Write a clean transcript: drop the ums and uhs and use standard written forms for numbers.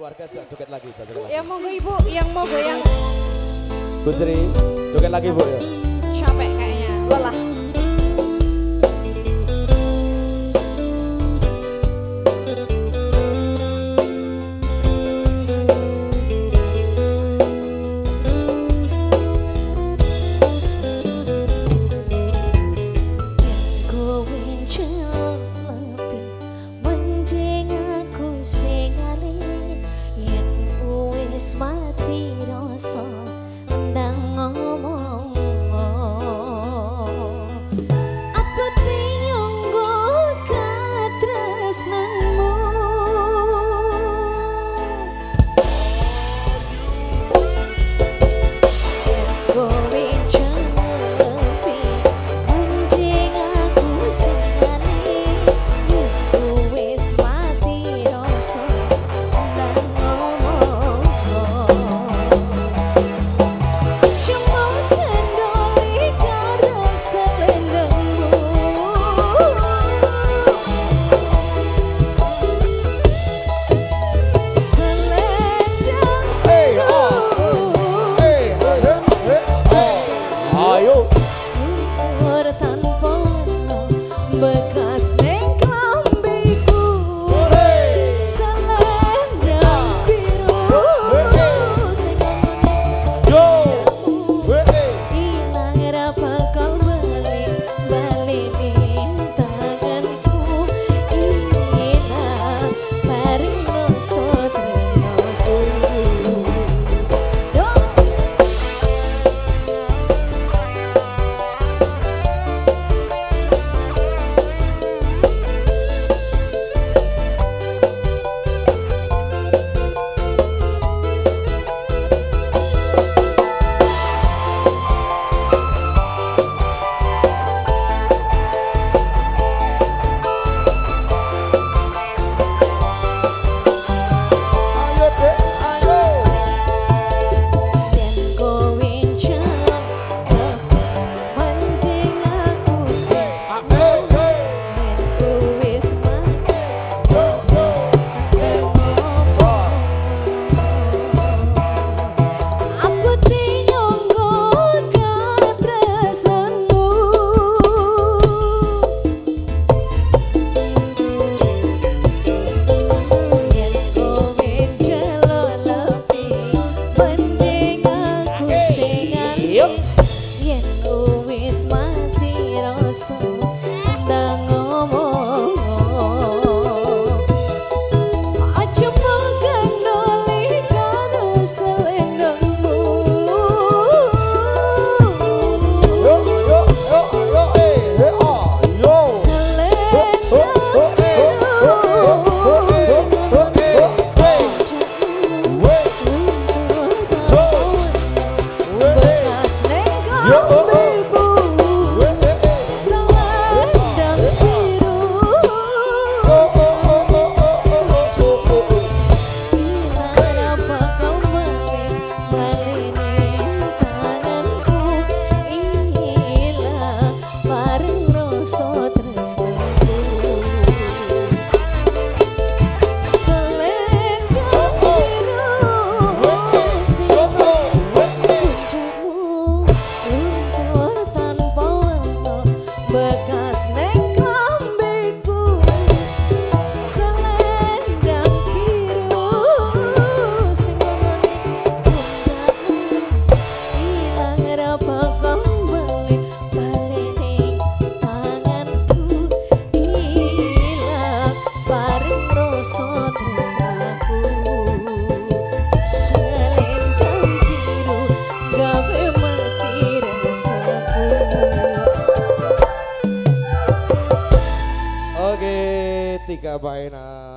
Keluarga joget lagi, joget lagi. Yang monggo ibu, yang mau goyang. Bu Sri, joget lagi bu ya. Capek kayaknya, lelah. Mati rasa ndang ngomong apa tinyonggo katresnanmu kowe jempi mending aku singane wis mati rasa ndang ngomong bekas neng klambiku selendang biru ilang ra bakal balik tanganku ilang bareng rasa tresnaku. Yen wis mati rasa ndang ngomong aja makan noli karo selendangmu bekas neng klambiku selendang biru sing ilang ra bakal balik ning tanganku ilang bareng rasa tresnaku selendang biru gawe mati rasaku. Oke, 3 mainan.